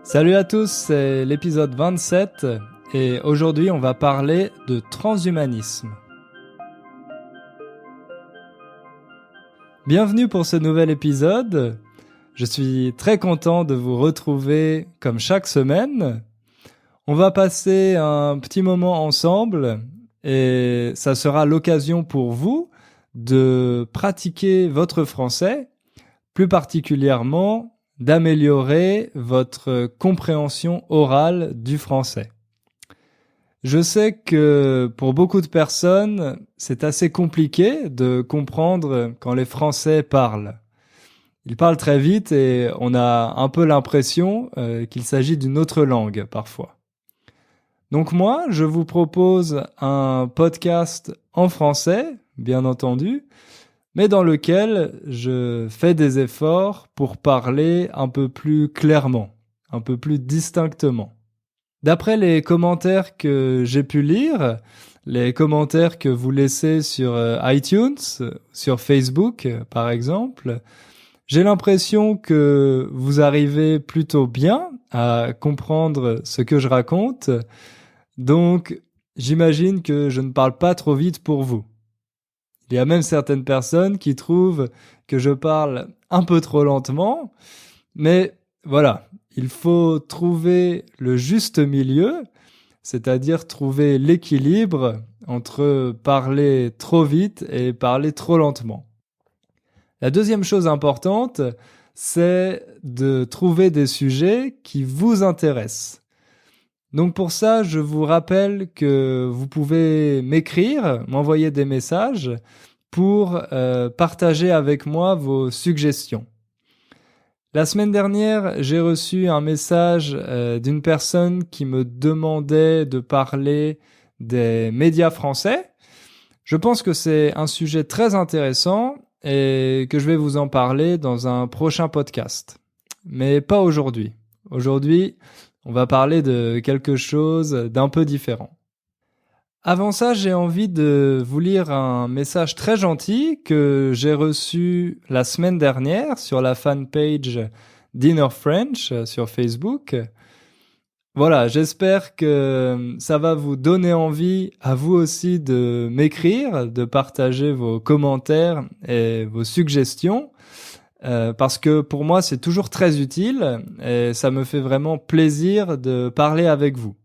Salut à tous, c'est l'épisode 27 et aujourd'hui on va parler de transhumanisme. Bienvenue pour ce nouvel épisode. Je suis très content de vous retrouver comme chaque semaine. On va passer un petit moment ensemble et ça sera l'occasion pour vous de pratiquer votre français, plus particulièrement d'améliorer votre compréhension orale du français. Je sais que pour beaucoup de personnes, c'est assez compliqué de comprendre quand les Français parlent. Ils parlent très vite et on a un peu l'impression qu'il s'agit d'une autre langue parfois. Donc moi, je vous propose un podcast en français, bien entendu, mais dans lequel je fais des efforts pour parler un peu plus clairement, un peu plus distinctement. D'après les commentaires que j'ai pu lire, les commentaires que vous laissez sur iTunes, sur Facebook par exemple, j'ai l'impression que vous arrivez plutôt bien à comprendre ce que je raconte, donc j'imagine que je ne parle pas trop vite pour vous. Il y a même certaines personnes qui trouvent que je parle un peu trop lentement, mais voilà, il faut trouver le juste milieu, c'est-à-dire trouver l'équilibre entre parler trop vite et parler trop lentement. La deuxième chose importante, c'est de trouver des sujets qui vous intéressent. Donc pour ça, je vous rappelle que vous pouvez m'écrire, m'envoyer des messages pour partager avec moi vos suggestions. La semaine dernière, j'ai reçu un message d'une personne qui me demandait de parler des médias français. Je pense que c'est un sujet très intéressant et que je vais vous en parler dans un prochain podcast. Mais pas aujourd'hui. Aujourd'hui, on va parler de quelque chose d'un peu différent. Avant ça, j'ai envie de vous lire un message très gentil que j'ai reçu la semaine dernière sur la fanpage Dinner French sur Facebook. Voilà, j'espère que ça va vous donner envie à vous aussi de m'écrire, de partager vos commentaires et vos suggestions. Parce que pour moi, c'est toujours très utile et ça me fait vraiment plaisir de parler avec vous.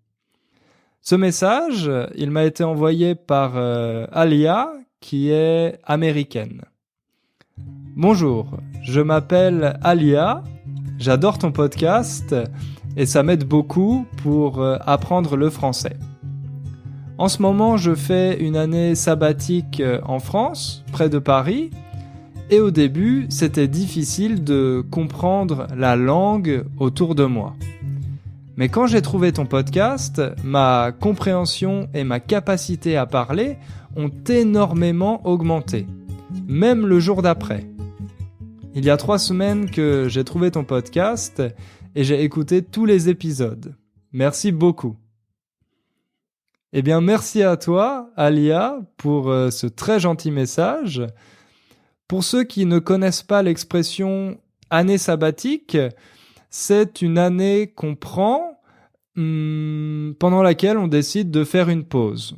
Ce message, il m'a été envoyé par Alia, qui est américaine. Bonjour, je m'appelle Alia, j'adore ton podcast et ça m'aide beaucoup pour apprendre le français. En ce moment, je fais une année sabbatique en France, près de Paris, et au début, c'était difficile de comprendre la langue autour de moi. Mais quand j'ai trouvé ton podcast, ma compréhension et ma capacité à parler ont énormément augmenté, même le jour d'après. Il y a 3 semaines que j'ai trouvé ton podcast et j'ai écouté tous les épisodes. Merci beaucoup. Eh bien, merci à toi, Alia, pour ce très gentil message. Pour ceux qui ne connaissent pas l'expression « année sabbatique », c'est une année qu'on prend pendant laquelle on décide de faire une pause.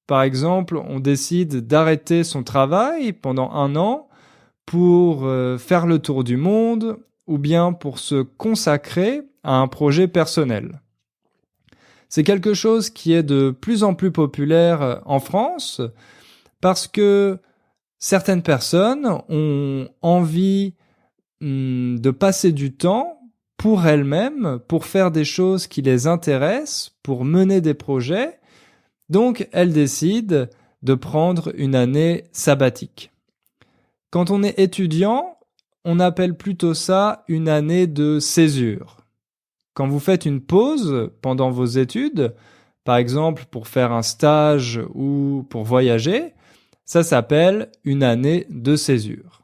Par exemple, on décide d'arrêter son travail pendant 1 an pour faire le tour du monde ou bien pour se consacrer à un projet personnel. C'est quelque chose qui est de plus en plus populaire en France parce que certaines personnes ont envie de passer du temps pour elles-mêmes, pour faire des choses qui les intéressent, pour mener des projets. Donc, elles décident de prendre une année sabbatique. Quand on est étudiant, on appelle plutôt ça une année de césure. Quand vous faites une pause pendant vos études, par exemple pour faire un stage ou pour voyager, ça s'appelle une année de césure.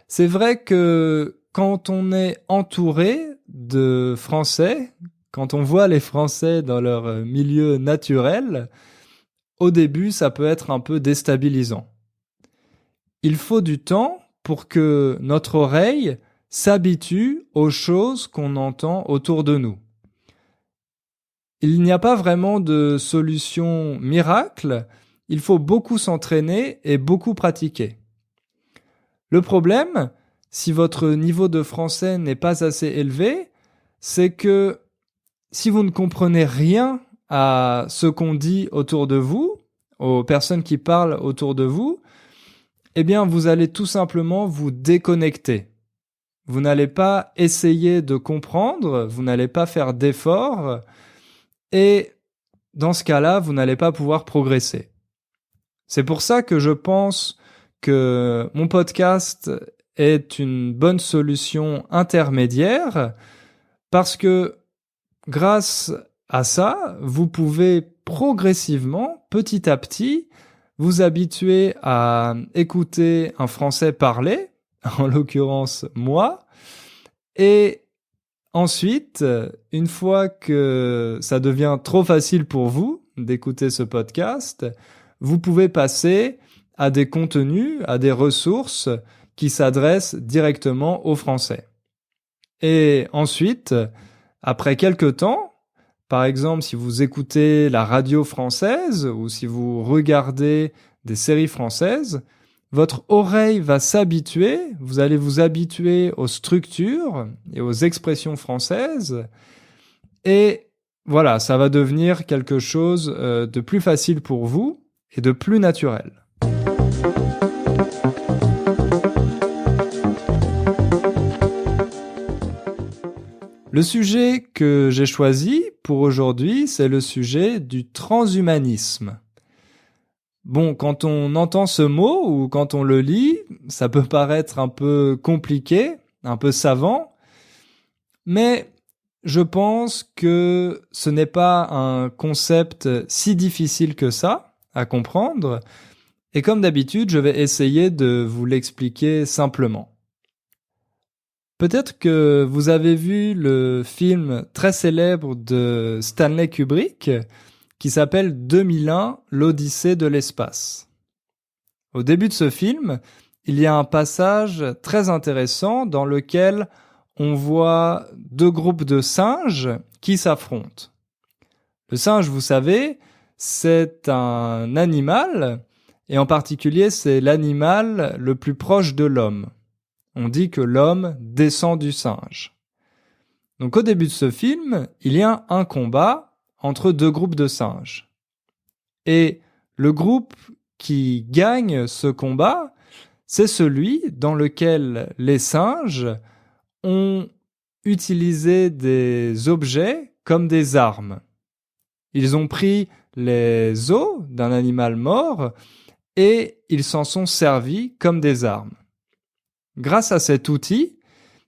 C'est vrai que quand on est entouré de Français, quand on voit les Français dans leur milieu naturel, au début, ça peut être un peu déstabilisant. Il faut du temps pour que notre oreille s'habitue aux choses qu'on entend autour de nous. Il n'y a pas vraiment de solution miracle, il faut beaucoup s'entraîner et beaucoup pratiquer. Le problème, si votre niveau de français n'est pas assez élevé, c'est que si vous ne comprenez rien à ce qu'on dit autour de vous, aux personnes qui parlent autour de vous, eh bien, vous allez tout simplement vous déconnecter. Vous n'allez pas essayer de comprendre, vous n'allez pas faire d'efforts, et dans ce cas-là, vous n'allez pas pouvoir progresser. C'est pour ça que je pense que mon podcast est une bonne solution intermédiaire, parce que grâce à ça, vous pouvez progressivement, petit à petit, vous habituer à écouter un français parlé, en l'occurrence moi, et ensuite, une fois que ça devient trop facile pour vous d'écouter ce podcast, vous pouvez passer à des contenus, à des ressources qui s'adressent directement aux Français. Et ensuite, après quelques temps, par exemple si vous écoutez la radio française ou si vous regardez des séries françaises, votre oreille va s'habituer, vous allez vous habituer aux structures et aux expressions françaises, et voilà, ça va devenir quelque chose de plus facile pour vous et de plus naturel. Le sujet que j'ai choisi pour aujourd'hui, c'est le sujet du transhumanisme. Bon, quand on entend ce mot ou quand on le lit, ça peut paraître un peu compliqué, un peu savant, mais je pense que ce n'est pas un concept si difficile que ça à comprendre, et comme d'habitude, je vais essayer de vous l'expliquer simplement. Peut-être que vous avez vu le film très célèbre de Stanley Kubrick, qui s'appelle 2001, l'Odyssée de l'espace. Au début de ce film, il y a un passage très intéressant dans lequel on voit deux groupes de singes qui s'affrontent. Le singe, vous savez, c'est un animal, et en particulier, c'est l'animal le plus proche de l'homme. On dit que l'homme descend du singe. Donc au début de ce film, il y a un combat entre deux groupes de singes. Et le groupe qui gagne ce combat, c'est celui dans lequel les singes ont utilisé des objets comme des armes. Ils ont pris les os d'un animal mort et ils s'en sont servis comme des armes. Grâce à cet outil,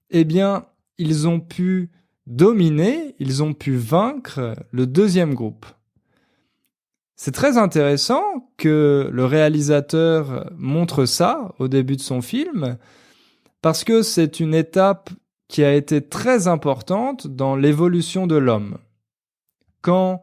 eh bien, ils ont pu dominer, ils ont pu vaincre le deuxième groupe. C'est très intéressant que le réalisateur montre ça au début de son film, parce que c'est une étape qui a été très importante dans l'évolution de l'homme. Quand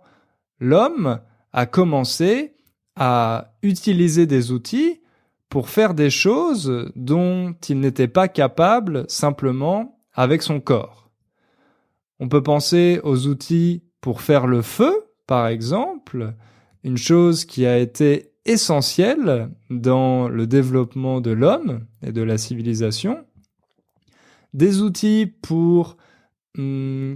l'homme a commencé à utiliser des outils pour faire des choses dont il n'était pas capable simplement avec son corps. On peut penser aux outils pour faire le feu, par exemple, une chose qui a été essentielle dans le développement de l'homme et de la civilisation. Des outils pour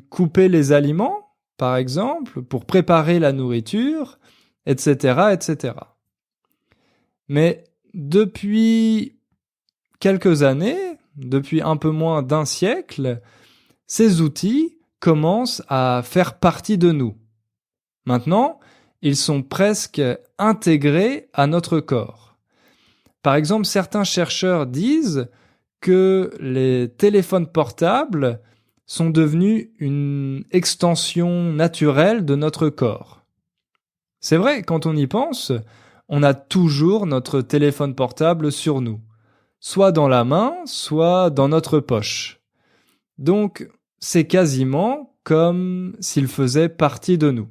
couper les aliments, par exemple, pour préparer la nourriture, etc., etc. Mais depuis quelques années, depuis un peu moins d'un siècle, ces outils commencent à faire partie de nous. Maintenant, ils sont presque intégrés à notre corps. Par exemple, certains chercheurs disent que les téléphones portables sont devenus une extension naturelle de notre corps. C'est vrai, quand on y pense, on a toujours notre téléphone portable sur nous, soit dans la main, soit dans notre poche. Donc, c'est quasiment comme s'il faisait partie de nous.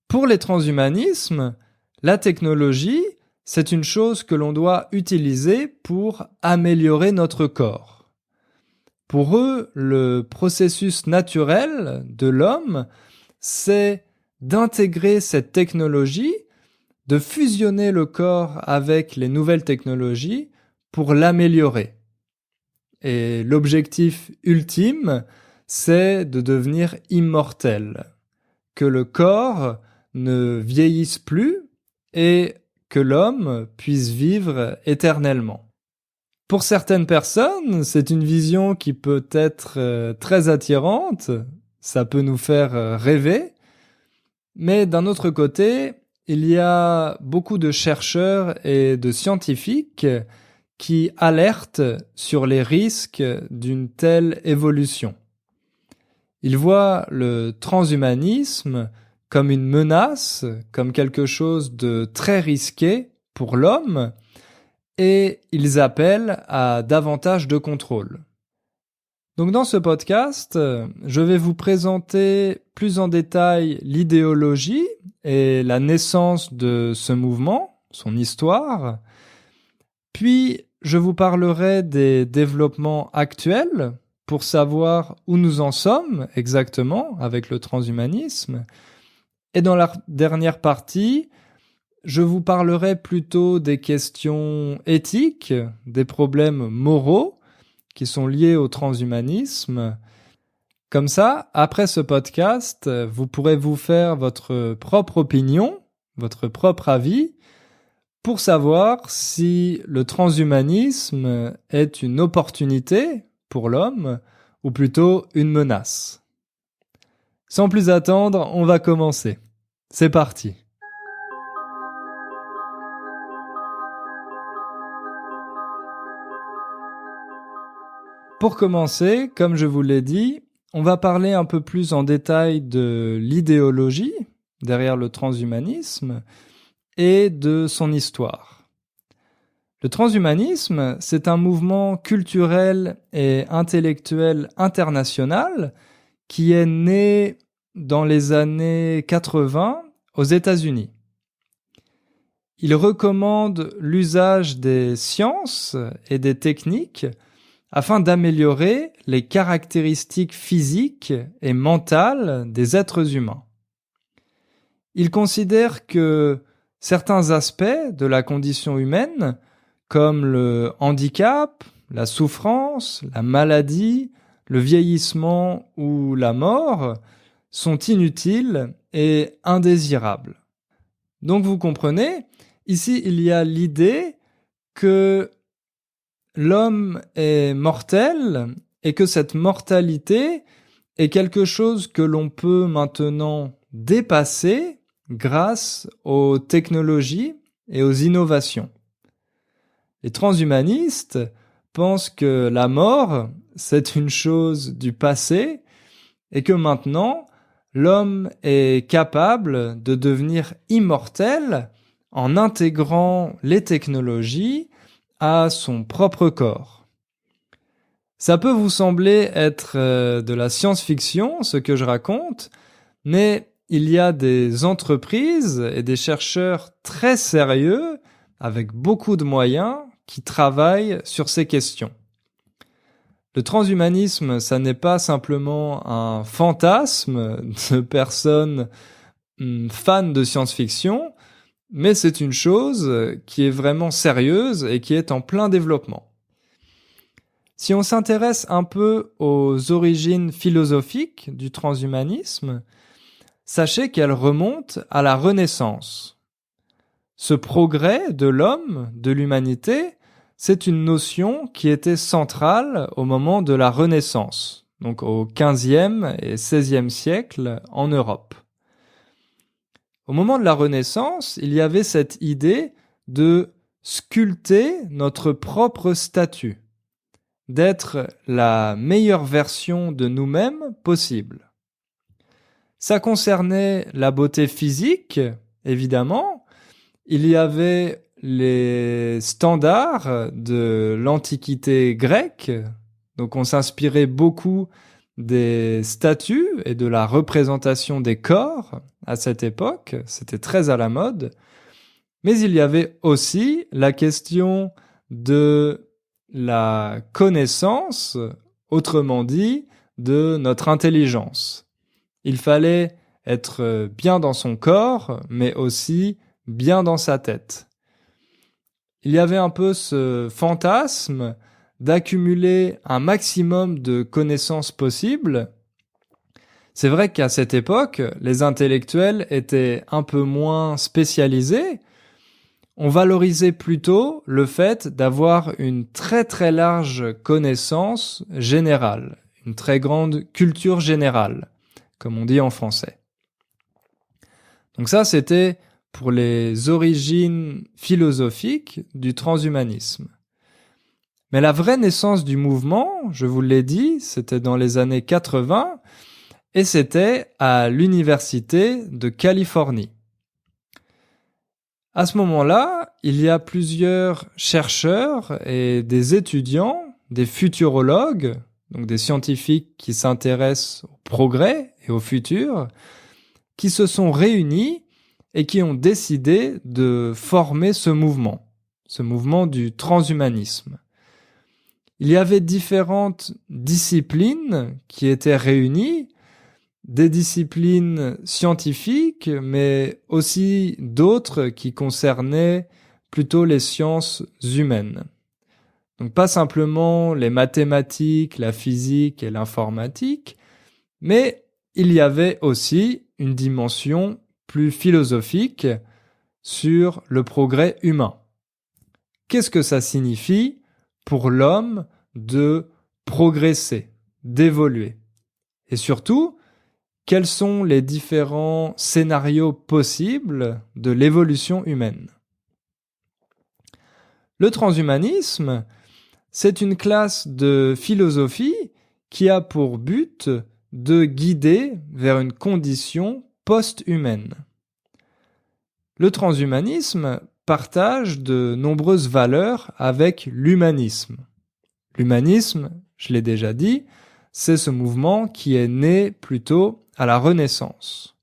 Pour les transhumanismes, la technologie, c'est une chose que l'on doit utiliser pour améliorer notre corps. Pour eux, le processus naturel de l'homme, c'est d'intégrer cette technologie, de fusionner le corps avec les nouvelles technologies pour l'améliorer. Et l'objectif ultime, c'est de devenir immortel, que le corps ne vieillisse plus et que l'homme puisse vivre éternellement. Pour certaines personnes, c'est une vision qui peut être très attirante, ça peut nous faire rêver, mais d'un autre côté, il y a beaucoup de chercheurs et de scientifiques qui alertent sur les risques d'une telle évolution. Ils voient le transhumanisme comme une menace, comme quelque chose de très risqué pour l'homme, et ils appellent à davantage de contrôle. Donc dans ce podcast, je vais vous présenter plus en détail l'idéologie et la naissance de ce mouvement, son histoire. Puis je vous parlerai des développements actuels pour savoir où nous en sommes exactement avec le transhumanisme. Et dans la dernière partie, je vous parlerai plutôt des questions éthiques, des problèmes moraux qui sont liés au transhumanisme. Comme ça, après ce podcast, vous pourrez vous faire votre propre opinion, votre propre avis, pour savoir si le transhumanisme est une opportunité pour l'homme ou plutôt une menace. Sans plus attendre, on va commencer. C'est parti. Pour commencer, comme je vous l'ai dit, on va parler un peu plus en détail de l'idéologie derrière le transhumanisme et de son histoire. Le transhumanisme, c'est un mouvement culturel et intellectuel international qui est né dans les années 80 aux États-Unis. Il recommande l'usage des sciences et des techniques afin d'améliorer les caractéristiques physiques et mentales des êtres humains. Il considère que certains aspects de la condition humaine, comme le handicap, la souffrance, la maladie, le vieillissement ou la mort, sont inutiles et indésirables. Donc vous comprenez, ici il y a l'idée que l'homme est mortel et que cette mortalité est quelque chose que l'on peut maintenant dépasser grâce aux technologies et aux innovations. Les transhumanistes pensent que la mort, c'est une chose du passé et que maintenant, l'homme est capable de devenir immortel en intégrant les technologies à son propre corps. Ça peut vous sembler être de la science-fiction, ce que je raconte, mais il y a des entreprises et des chercheurs très sérieux, avec beaucoup de moyens, qui travaillent sur ces questions. Le transhumanisme, ça n'est pas simplement un fantasme de personnes fans de science-fiction, mais c'est une chose qui est vraiment sérieuse et qui est en plein développement. Si on s'intéresse un peu aux origines philosophiques du transhumanisme, sachez qu'elles remontent à la Renaissance. Ce progrès de l'homme, de l'humanité, c'est une notion qui était centrale au moment de la Renaissance, donc au XVe et XVIe siècle en Europe. Au moment de la Renaissance, il y avait cette idée de sculpter notre propre statut, d'être la meilleure version de nous-mêmes possible. Ça concernait la beauté physique, évidemment. Il y avait les standards de l'Antiquité grecque, donc on s'inspirait beaucoup des statues et de la représentation des corps à cette époque, c'était très à la mode. Mais il y avait aussi la question de la connaissance autrement dit, de notre intelligence. Il fallait être bien dans son corps, mais aussi bien dans sa tête. Il y avait un peu ce fantasme d'accumuler un maximum de connaissances possibles. C'est vrai qu'à cette époque, les intellectuels étaient un peu moins spécialisés. On valorisait plutôt le fait d'avoir une très très large connaissance générale, une très grande culture générale, comme on dit en français. Donc ça, c'était pour les origines philosophiques du transhumanisme. Mais la vraie naissance du mouvement, je vous l'ai dit, c'était dans les années 80 et c'était à l'université de Californie. À ce moment-là, il y a plusieurs chercheurs et des étudiants, des futurologues, donc des scientifiques qui s'intéressent au progrès et au futur, qui se sont réunis et qui ont décidé de former ce mouvement du transhumanisme. Il y avait différentes disciplines qui étaient réunies, des disciplines scientifiques, mais aussi d'autres qui concernaient plutôt les sciences humaines. Donc pas simplement les mathématiques, la physique et l'informatique, mais il y avait aussi une dimension plus philosophique sur le progrès humain. Qu'est-ce que ça signifie pour l'homme de progresser, d'évoluer? Et surtout, quels sont les différents scénarios possibles de l'évolution humaine? Le transhumanisme, c'est une classe de philosophie qui a pour but de guider vers une condition post-humaine. Le transhumanisme partage de nombreuses valeurs avec l'humanisme. L'humanisme, je l'ai déjà dit, c'est ce mouvement qui est né plutôt à la Renaissance.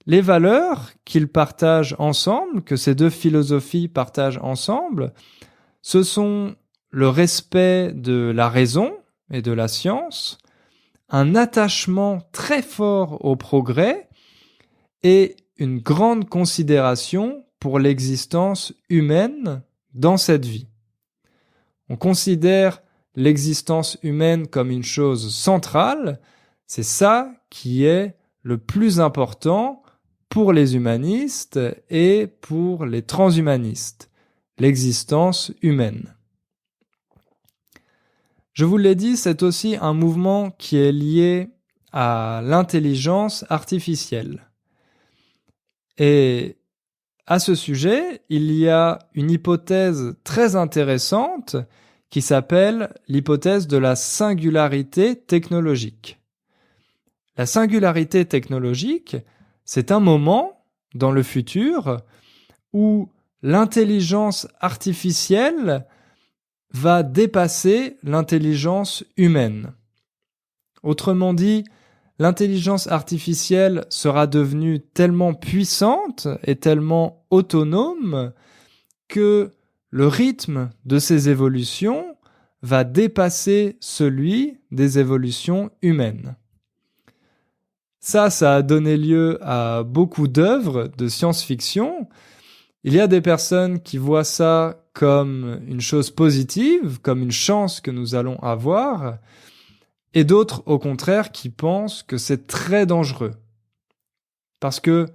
Les valeurs qu'ils partagent ensemble, que ces deux philosophies partagent ensemble, ce sont le respect de la raison et de la science, un attachement très fort au progrès et une grande considération pour l'existence humaine dans cette vie. On considère l'existence humaine comme une chose centrale, c'est ça qui est le plus important pour les humanistes et pour les transhumanistes, l'existence humaine. Je vous l'ai dit, c'est aussi un mouvement qui est lié à l'intelligence artificielle. Et à ce sujet, il y a une hypothèse très intéressante qui s'appelle l'hypothèse de la singularité technologique. La singularité technologique, c'est un moment dans le futur où l'intelligence artificielle va dépasser l'intelligence humaine. Autrement dit, l'intelligence artificielle sera devenue tellement puissante et tellement autonome que le rythme de ces évolutions va dépasser celui des évolutions humaines. Ça a donné lieu à beaucoup d'œuvres de science-fiction. Il y a des personnes qui voient ça comme une chose positive, comme une chance que nous allons avoir, et d'autres, au contraire, qui pensent que c'est très dangereux. Parce que,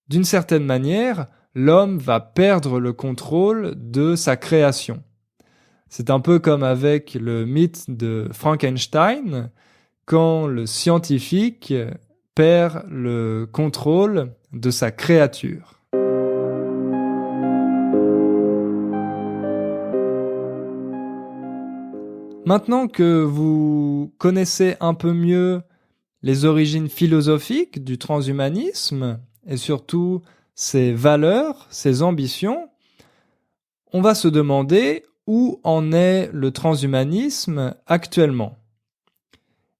d'une certaine manière, l'homme va perdre le contrôle de sa création. C'est un peu comme avec le mythe de Frankenstein, quand le scientifique perd le contrôle de sa créature. Maintenant que vous connaissez un peu mieux les origines philosophiques du transhumanisme et surtout ses valeurs, ses ambitions, on va se demander où en est le transhumanisme actuellement.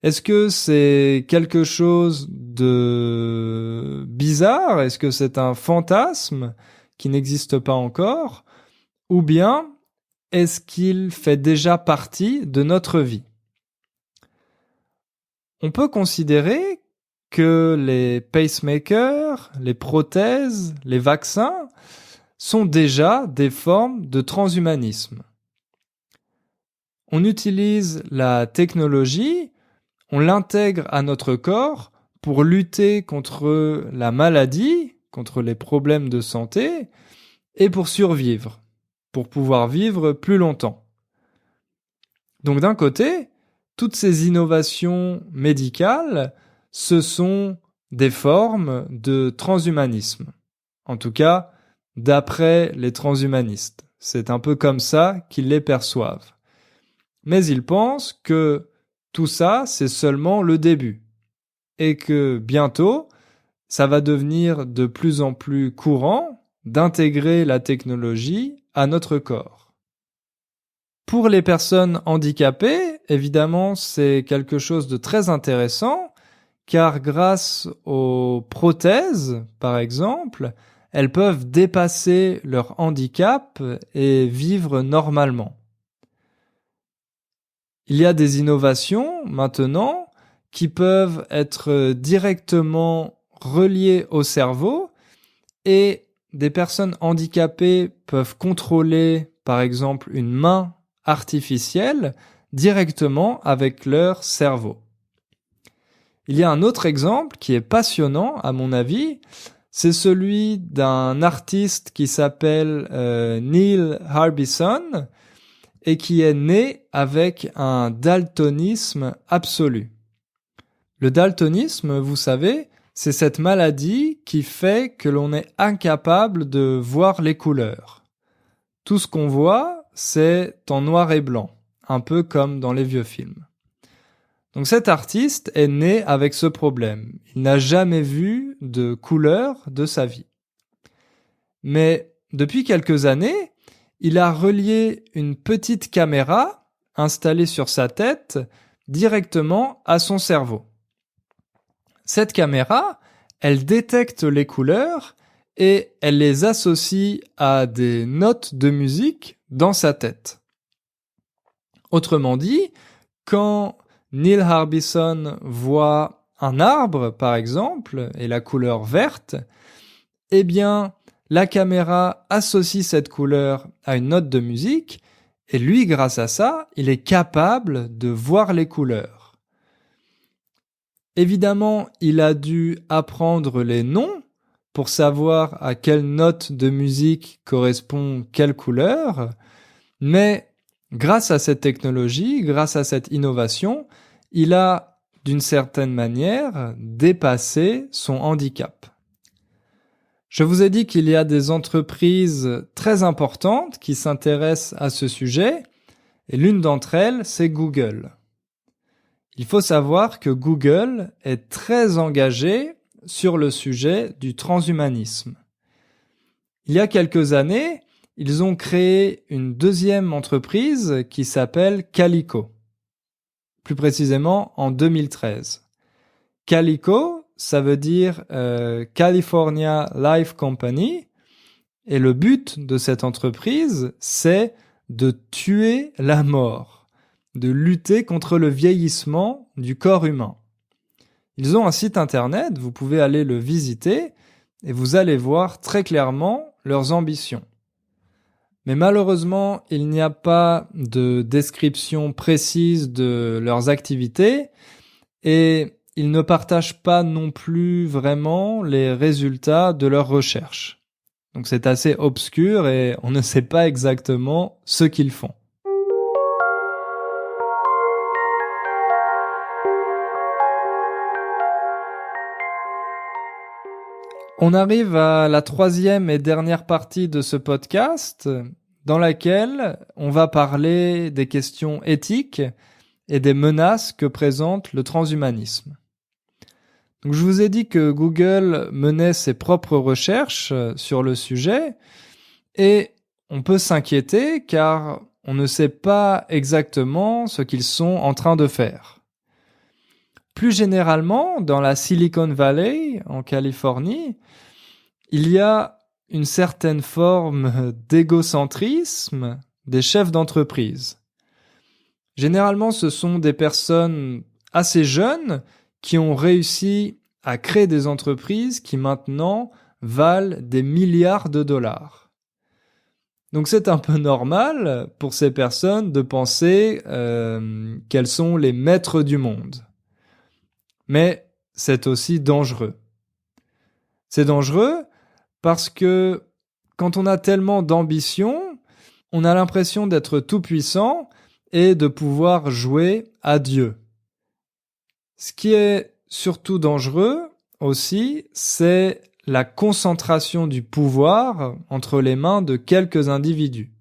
Est-ce que c'est quelque chose de bizarre? Est-ce que c'est un fantasme qui n'existe pas encore? Ou bien est-ce qu'il fait déjà partie de notre vie? on peut considérer que les pacemakers, les prothèses, les vaccins sont déjà des formes de transhumanisme. On utilise la technologie, on l'intègre à notre corps pour lutter contre la maladie, contre les problèmes de santé, et pour survivre, pour pouvoir vivre plus longtemps. Donc d'un côté, toutes ces innovations médicales, ce sont des formes de transhumanisme. En tout cas, d'après les transhumanistes. C'est un peu comme ça qu'ils les perçoivent. Mais ils pensent que tout ça, c'est seulement le début. Et que bientôt, ça va devenir de plus en plus courant d'intégrer la technologie à notre corps. Pour les personnes handicapées, évidemment, c'est quelque chose de très intéressant, car grâce aux prothèses, par exemple, elles peuvent dépasser leur handicap et vivre normalement. Il y a des innovations maintenant qui peuvent être directement reliées au cerveau et des personnes handicapées peuvent contrôler, par exemple, une main artificielle directement avec leur cerveau. Il y a un autre exemple qui est passionnant à mon avis, c'est celui d'un artiste qui s'appelle Neil Harbisson et qui est né avec un daltonisme absolu. Le daltonisme, vous savez, c'est cette maladie qui fait que l'on est incapable de voir les couleurs. Tout ce qu'on voit, c'est en noir et blanc, un peu comme dans les vieux films. Donc cet artiste est né avec ce problème. Il n'a jamais vu de couleur de sa vie. Mais depuis quelques années, il a relié une petite caméra installée sur sa tête directement à son cerveau. Cette caméra, elle détecte les couleurs et elle les associe à des notes de musique dans sa tête. Autrement dit, quand Neil Harbisson voit un arbre, par exemple, et la couleur verte, eh bien, la caméra associe cette couleur à une note de musique, et lui, grâce à ça, il est capable de voir les couleurs. Évidemment, il a dû apprendre les noms pour savoir à quelle note de musique correspond quelle couleur, mais grâce à cette technologie, grâce à cette innovation, il a, d'une certaine manière, dépassé son handicap. Je vous ai dit qu'il y a des entreprises très importantes qui s'intéressent à ce sujet, et l'une d'entre elles, c'est Google. Il faut savoir que Google est très engagé sur le sujet du transhumanisme. Il y a quelques années, ils ont créé une deuxième entreprise qui s'appelle Calico. Plus précisément en 2013. Calico, ça veut dire California Life Company, et le but de cette entreprise, c'est de tuer la mort, de lutter contre le vieillissement du corps humain. Ils ont un site internet, vous pouvez aller le visiter, et vous allez voir très clairement leurs ambitions. Mais malheureusement, il n'y a pas de description précise de leurs activités et ils ne partagent pas non plus vraiment les résultats de leurs recherches. Donc c'est assez obscur et on ne sait pas exactement ce qu'ils font. On arrive à la troisième et dernière partie de ce podcast, dans laquelle on va parler des questions éthiques et des menaces que présente le transhumanisme. Donc, je vous ai dit que Google menait ses propres recherches sur le sujet et on peut s'inquiéter car on ne sait pas exactement ce qu'ils sont en train de faire. Plus généralement, dans la Silicon Valley, en Californie, il y a une certaine forme d'égocentrisme des chefs d'entreprise. Généralement, ce sont des personnes assez jeunes qui ont réussi à créer des entreprises qui maintenant valent des milliards de dollars. Donc c'est un peu normal pour ces personnes de penser qu'elles sont les maîtres du monde. Mais c'est aussi dangereux. C'est dangereux parce que quand on a tellement d'ambition, on a l'impression d'être tout puissant et de pouvoir jouer à Dieu. Ce qui est surtout dangereux aussi, c'est la concentration du pouvoir entre les mains de quelques individus.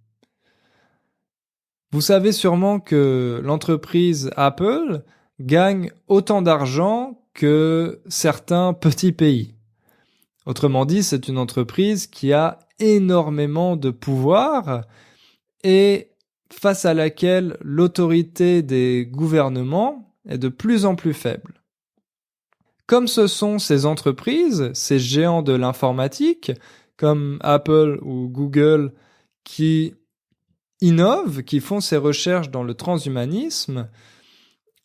Vous savez sûrement que l'entreprise Apple gagne autant d'argent que certains petits pays. Autrement dit, c'est une entreprise qui a énormément de pouvoir et face à laquelle l'autorité des gouvernements est de plus en plus faible. Comme ce sont ces entreprises, ces géants de l'informatique, comme Apple ou Google, qui innovent, qui font ces recherches dans le transhumanisme,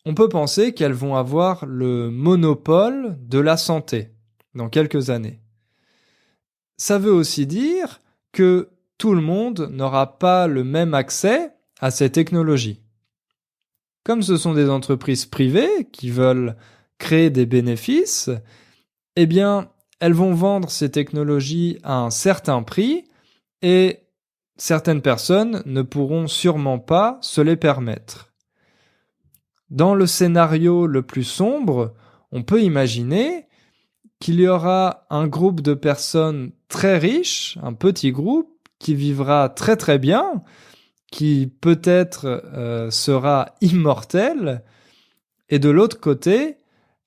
on peut penser qu'elles vont avoir le monopole de la santé dans quelques années. Ça veut aussi dire que tout le monde n'aura pas le même accès à ces technologies. Comme ce sont des entreprises privées qui veulent créer des bénéfices, eh bien, elles vont vendre ces technologies à un certain prix et certaines personnes ne pourront sûrement pas se les permettre. Dans le scénario le plus sombre, on peut imaginer qu'il y aura un groupe de personnes très riches, un petit groupe, qui vivra très très bien, qui peut-être sera immortel, et de l'autre côté,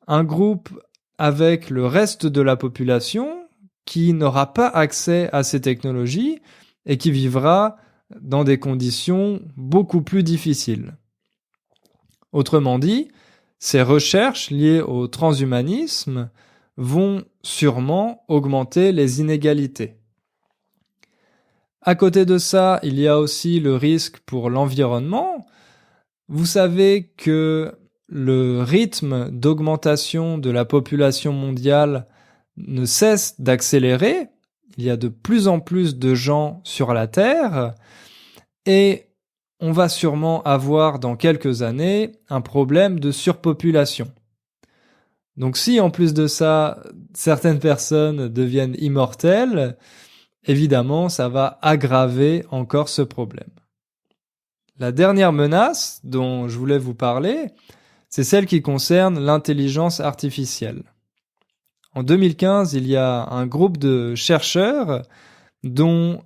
un groupe avec le reste de la population qui n'aura pas accès à ces technologies et qui vivra dans des conditions beaucoup plus difficiles. Autrement dit, ces recherches liées au transhumanisme vont sûrement augmenter les inégalités. À côté de ça, il y a aussi le risque pour l'environnement. Vous savez que le rythme d'augmentation de la population mondiale ne cesse d'accélérer. Il y a de plus en plus de gens sur la Terre et on va sûrement avoir dans quelques années un problème de surpopulation. Donc si en plus de ça, certaines personnes deviennent immortelles, évidemment, ça va aggraver encore ce problème. La dernière menace dont je voulais vous parler, c'est celle qui concerne l'intelligence artificielle. En 2015, il y a un groupe de chercheurs, dont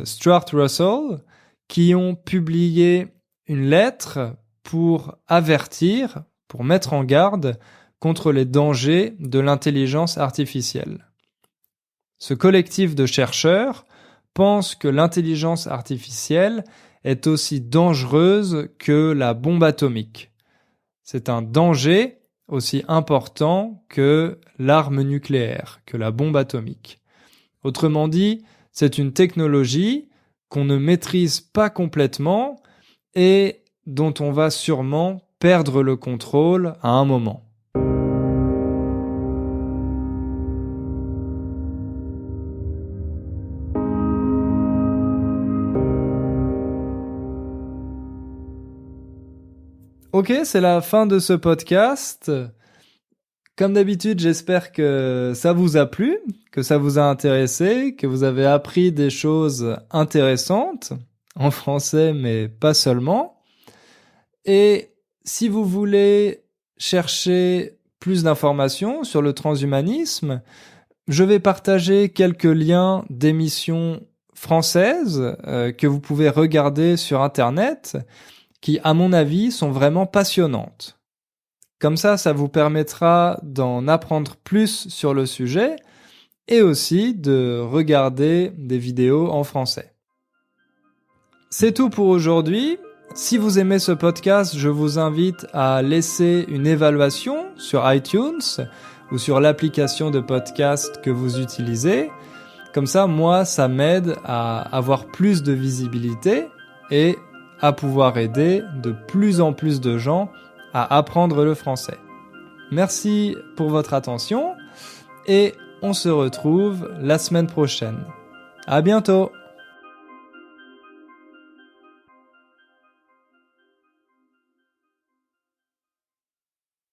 Stuart Russell, qui ont publié une lettre pour avertir, pour mettre en garde contre les dangers de l'intelligence artificielle. Ce collectif de chercheurs pense que l'intelligence artificielle est aussi dangereuse que la bombe atomique. C'est un danger aussi important que l'arme nucléaire, que la bombe atomique. Autrement dit, c'est une technologie qu'on ne maîtrise pas complètement et dont on va sûrement perdre le contrôle à un moment. Ok, c'est la fin de ce podcast. Comme d'habitude, j'espère que ça vous a plu, que ça vous a intéressé, que vous avez appris des choses intéressantes, en français, mais pas seulement. Et si vous voulez chercher plus d'informations sur le transhumanisme, je vais partager quelques liens d'émissions françaises que vous pouvez regarder sur Internet, qui, à mon avis, sont vraiment passionnantes. Comme ça vous permettra d'en apprendre plus sur le sujet et aussi de regarder des vidéos en français. C'est tout pour aujourd'hui. Si vous aimez ce podcast, je vous invite à laisser une évaluation sur iTunes ou sur l'application de podcast que vous utilisez. Comme ça, moi, ça m'aide à avoir plus de visibilité et à pouvoir aider de plus en plus de gens à apprendre le français. Merci pour votre attention et on se retrouve la semaine prochaine. À bientôt!